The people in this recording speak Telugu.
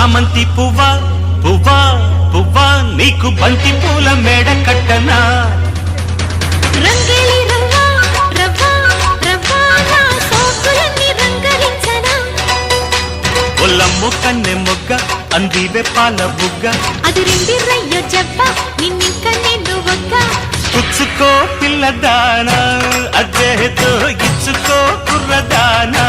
చామంతి పువ్వా పువ్వా పువ్వా నీకు బంతి పూల మేడ కట్టనా రంగేలి రవ్వా రవ్వా రవ్వా నా సోకులన్నీ రంగరించనా ఒల్లమ్ము కన్నె మొగ్గ అందివే పాల బుగ్గ అది రెండిర్రయ్యో జబ్బ నిన్నింక నేను ఒక్క పుచ్చుకో పిల్లదానా అదేతో ఇచ్చుకో కుర్రదానా